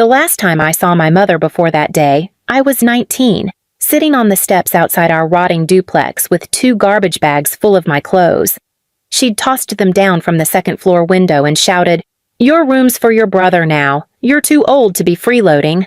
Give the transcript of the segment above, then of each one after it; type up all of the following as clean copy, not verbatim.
The last time I saw my mother before that day, I was 19, sitting on the steps outside our rotting duplex with 2 garbage bags full of my clothes. She'd tossed them down from the second-floor window and shouted, "Your room's for your brother now. You're too old to be freeloading."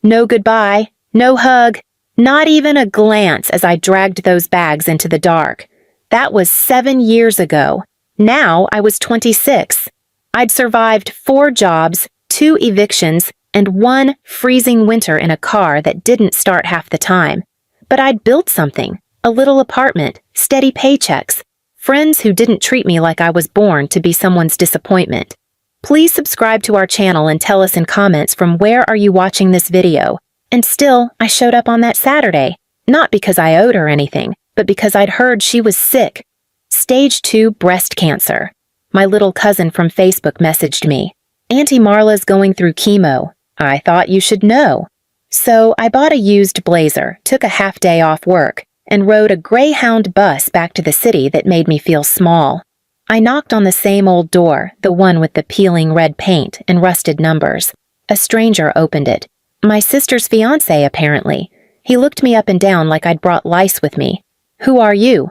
No goodbye, no hug, not even a glance as I dragged those bags into the dark. That was 7 years ago. Now I was 26. I'd survived 4 jobs, 2 evictions, and 1 freezing winter in a car that didn't start half the time. But I'd built something, a little apartment, steady paychecks, friends who didn't treat me like I was born to be someone's disappointment. Please subscribe to our channel and tell us in comments from where are you watching this video. And still, I showed up on that Saturday, not because I owed her anything, but because I'd heard she was sick. Stage 2 breast cancer. My little cousin from Facebook messaged me. "Auntie Marla's going through chemo. I thought you should know." So I bought a used blazer, took a half day off work, and rode a Greyhound bus back to the city that made me feel small. I knocked on the same old door, the one with the peeling red paint and rusted numbers. A stranger opened it. My sister's fiancé, apparently. He looked me up and down like I'd brought lice with me. "Who are you?"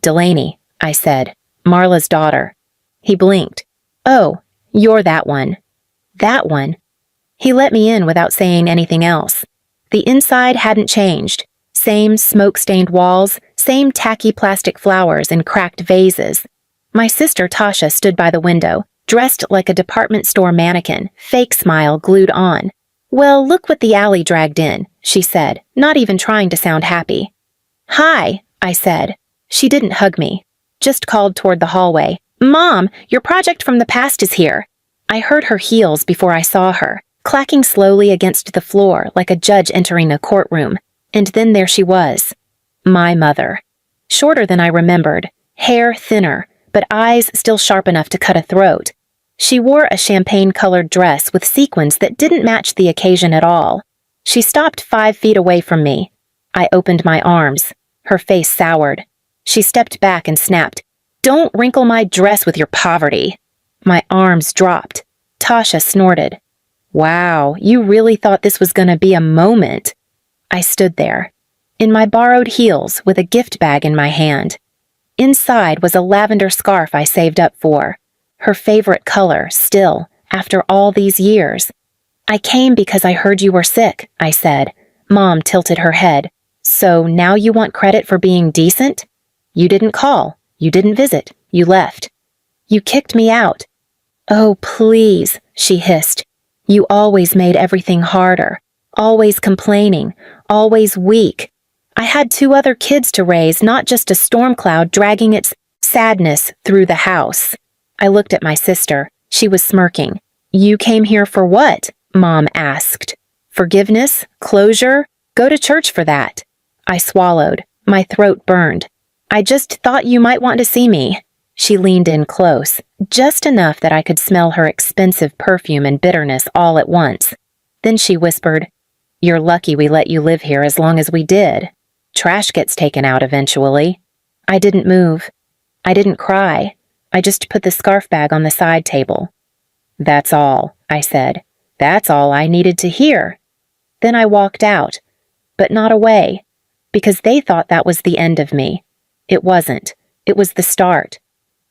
"Delaney," I said. "Marla's daughter." He blinked. "Oh, you're that one." That one? He let me in without saying anything else. The inside hadn't changed. Same smoke-stained walls, same tacky plastic flowers in cracked vases. My sister Tasha stood by the window, dressed like a department store mannequin, fake smile glued on. "Well, look what the alley dragged in," she said, not even trying to sound happy. "Hi," I said. She didn't hug me, just called toward the hallway. "Mom, your project from the past is here." I heard her heels before I saw her, clacking slowly against the floor like a judge entering a courtroom. And then there she was. My mother. Shorter than I remembered, hair thinner, but eyes still sharp enough to cut a throat. She wore a champagne-colored dress with sequins that didn't match the occasion at all. She stopped 5 feet away from me. I opened my arms. Her face soured. She stepped back and snapped, "Don't wrinkle my dress with your poverty." My arms dropped. Tasha snorted. "Wow, you really thought this was gonna be a moment." I stood there, in my borrowed heels with a gift bag in my hand. Inside was a lavender scarf I saved up for. Her favorite color, still, after all these years. "I came because I heard you were sick," I said. Mom tilted her head. "So now you want credit for being decent? You didn't call. You didn't visit. You left. You kicked me out." "Oh, please," she hissed. "You always made everything harder. Always complaining. Always weak. I had 2 other kids to raise, not just a storm cloud dragging its sadness through the house." I looked at my sister. She was smirking. "You came here for what?" Mom asked. "Forgiveness? Closure? Go to church for that." I swallowed. My throat burned. "I just thought you might want to see me." She leaned in close, just enough that I could smell her expensive perfume and bitterness all at once. Then she whispered, "You're lucky we let you live here as long as we did. Trash gets taken out eventually." I didn't move. I didn't cry. I just put the scarf bag on the side table. "That's all," I said. "That's all I needed to hear." Then I walked out, but not away, because they thought that was the end of me. It wasn't. It was the start.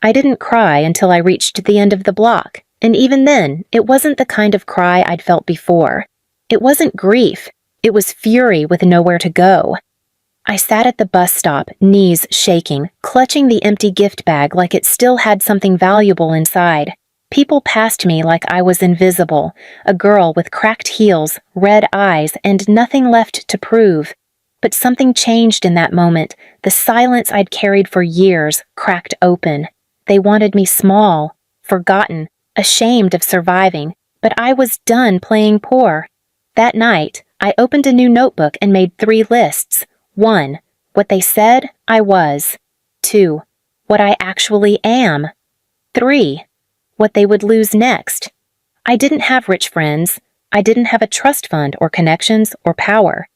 I didn't cry until I reached the end of the block, and even then, it wasn't the kind of cry I'd felt before. It wasn't grief. It was fury with nowhere to go. I sat at the bus stop, knees shaking, clutching the empty gift bag like it still had something valuable inside. People passed me like I was invisible, a girl with cracked heels, red eyes, and nothing left to prove. But something changed in that moment. The silence I'd carried for years cracked open. They wanted me small, forgotten, ashamed of surviving, but I was done playing poor. That night, I opened a new notebook and made 3 lists. 1. What they said I was. 2. What I actually am. 3. What they would lose next. I didn't have rich friends. I didn't have a trust fund or connections or power.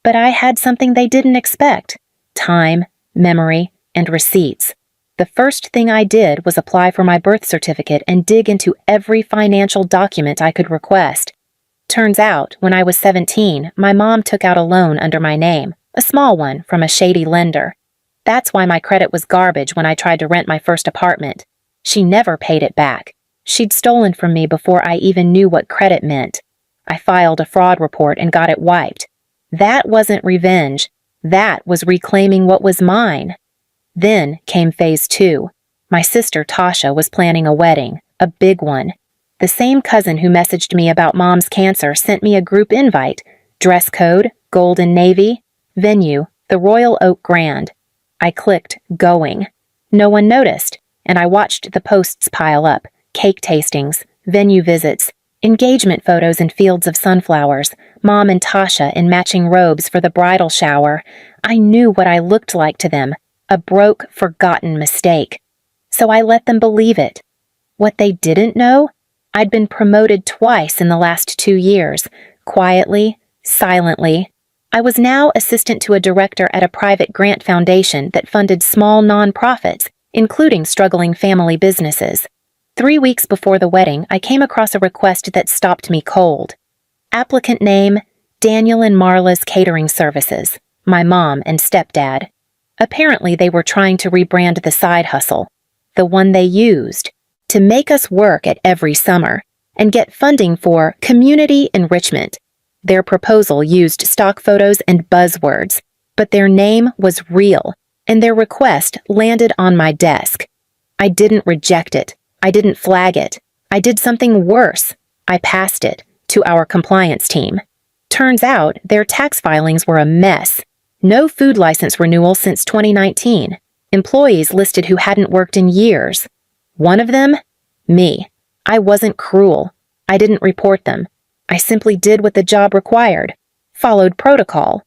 But I had something they didn't expect. Time, memory, and receipts. The first thing I did was apply for my birth certificate and dig into every financial document I could request. Turns out, when I was 17, my mom took out a loan under my name, a small one from a shady lender. That's why my credit was garbage when I tried to rent my first apartment. She never paid it back. She'd stolen from me before I even knew what credit meant. I filed a fraud report and got it wiped. That wasn't revenge. That was reclaiming what was mine. Then came phase 2. My sister Tasha was planning a wedding, a big one. The same cousin who messaged me about mom's cancer sent me a group invite. Dress code, gold and navy. Venue, the Royal Oak Grand. I clicked going. No one noticed, and I watched the posts pile up. Cake tastings, venue visits, engagement photos in fields of sunflowers, Mom and Tasha in matching robes for the bridal shower. I knew what I looked like to them, a broke, forgotten mistake. So I let them believe it. What they didn't know? I'd been promoted twice in the last 2 years, quietly, silently. I was now assistant to a director at a private grant foundation that funded small nonprofits, including struggling family businesses. 3 weeks before the wedding, I came across a request that stopped me cold. Applicant name, Daniel and Marla's Catering Services, my mom and stepdad. Apparently they were trying to rebrand the side hustle, the one they used, to make us work at every summer and get funding for community enrichment. Their proposal used stock photos and buzzwords, but their name was real, and their request landed on my desk. I didn't reject it. I didn't flag it. I did something worse. I passed it to our compliance team. Turns out their tax filings were a mess. No food license renewal since 2019. Employees listed who hadn't worked in years. One of them? Me. I wasn't cruel. I didn't report them. I simply did what the job required. Followed protocol.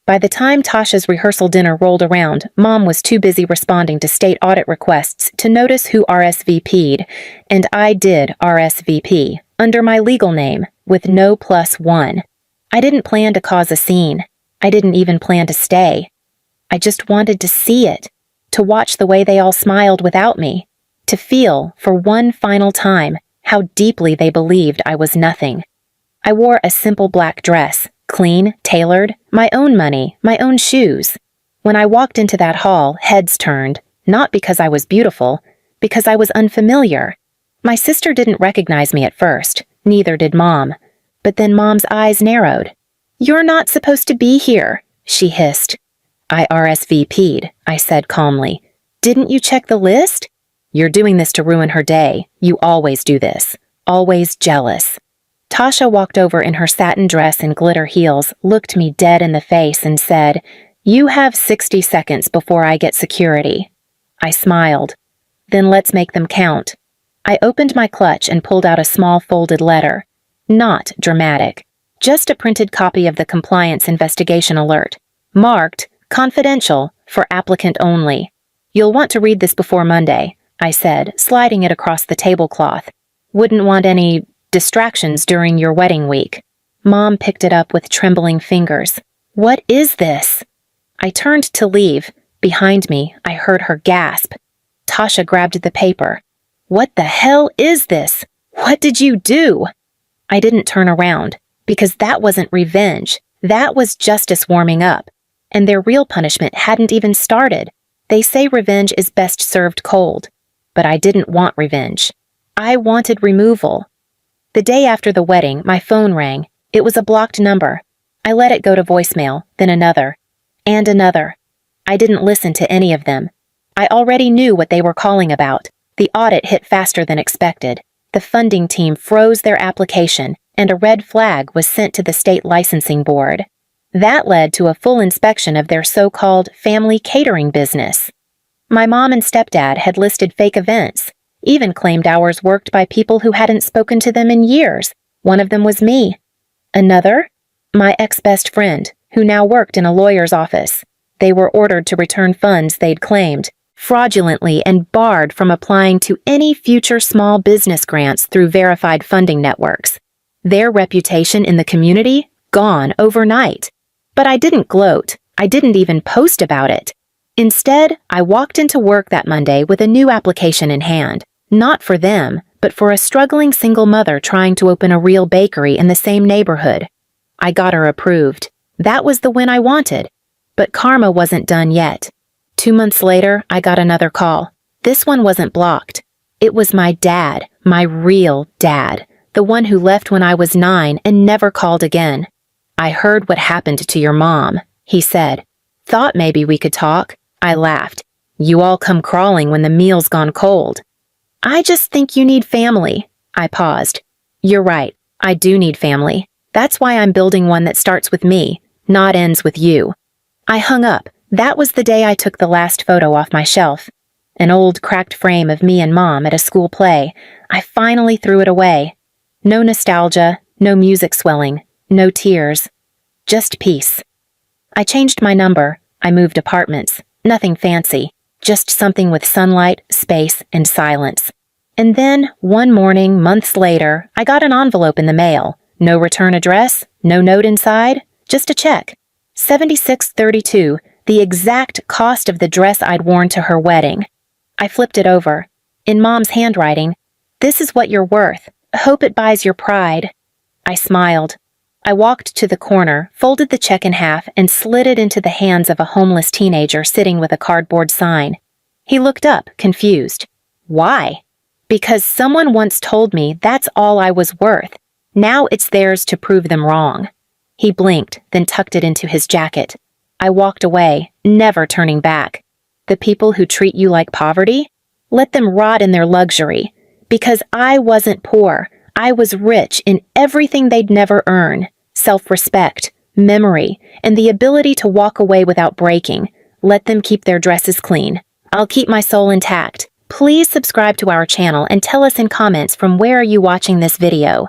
By the time Tasha's rehearsal dinner rolled around, Mom was too busy responding to state audit requests to notice who RSVP'd, and I did RSVP, under my legal name, with no +1. I didn't plan to cause a scene. I didn't even plan to stay. I just wanted to see it, to watch the way they all smiled without me, to feel, for one final time, how deeply they believed I was nothing. I wore a simple black dress, clean, tailored, my own money, my own shoes. When I walked into that hall, heads turned, not because I was beautiful, because I was unfamiliar. My sister didn't recognize me at first, neither did Mom. But then Mom's eyes narrowed. "You're not supposed to be here," she hissed. "I RSVP'd," I said calmly. "Didn't you check the list?" "You're doing this to ruin her day. You always do this. Always jealous." Tasha walked over in her satin dress and glitter heels, looked me dead in the face and said, "You have 60 seconds before I get security." I smiled. "Then let's make them count." I opened my clutch and pulled out a small folded letter. Not dramatic. Just a printed copy of the compliance investigation alert. Marked, confidential, for applicant only. "You'll want to read this before Monday," I said, sliding it across the tablecloth. "Wouldn't want any distractions during your wedding week." Mom picked it up with trembling fingers. "What is this?" I turned to leave. Behind me, I heard her gasp. Tasha grabbed the paper. "What the hell is this? What did you do?" I didn't turn around, because that wasn't revenge. That was justice warming up. And their real punishment hadn't even started. They say revenge is best served cold. But I didn't want revenge. I wanted removal. The day after the wedding, my phone rang. It was a blocked number. I let it go to voicemail, then another. And another. I didn't listen to any of them. I already knew what they were calling about. The audit hit faster than expected. The funding team froze their application, and a red flag was sent to the state licensing board. That led to a full inspection of their so-called family catering business. My mom and stepdad had listed fake events, even claimed hours worked by people who hadn't spoken to them in years. One of them was me. Another? My ex-best friend, who now worked in a lawyer's office. They were ordered to return funds they'd claimed, fraudulently and barred from applying to any future small business grants through verified funding networks. Their reputation in the community? Gone overnight. But I didn't gloat. I didn't even post about it. Instead, I walked into work that Monday with a new application in hand. Not for them, but for a struggling single mother trying to open a real bakery in the same neighborhood. I got her approved. That was the win I wanted. But karma wasn't done yet. 2 months later, I got another call. This one wasn't blocked. It was my dad, my real dad, the one who left when I was 9 and never called again. "I heard what happened to your mom," he said. "Thought maybe we could talk." I laughed. "You all come crawling when the meal's gone cold." "I just think you need family." I paused. "You're right. I do need family. That's why I'm building one that starts with me, not ends with you." I hung up. That was the day I took the last photo off my shelf. An old cracked frame of me and Mom at a school play. I finally threw it away. No nostalgia, no music swelling, no tears. Just peace. I changed my number. I moved apartments. Nothing fancy. Just something with sunlight, space, and silence. And then, one morning, months later, I got an envelope in the mail. No return address, no note inside, just a check. $76.32, the exact cost of the dress I'd worn to her wedding. I flipped it over. In Mom's handwriting, "This is what you're worth. Hope it buys your pride." I smiled. I walked to the corner, folded the check in half, and slid it into the hands of a homeless teenager sitting with a cardboard sign. He looked up, confused. "Why?" "Because someone once told me that's all I was worth. Now it's theirs to prove them wrong." He blinked, then tucked it into his jacket. I walked away, never turning back. The people who treat you like poverty? Let them rot in their luxury. Because I wasn't poor. I was rich in everything they'd never earn. Self-respect, memory, and the ability to walk away without breaking. Let them keep their dresses clean. I'll keep my soul intact. Please subscribe to our channel and tell us in comments from where are you watching this video.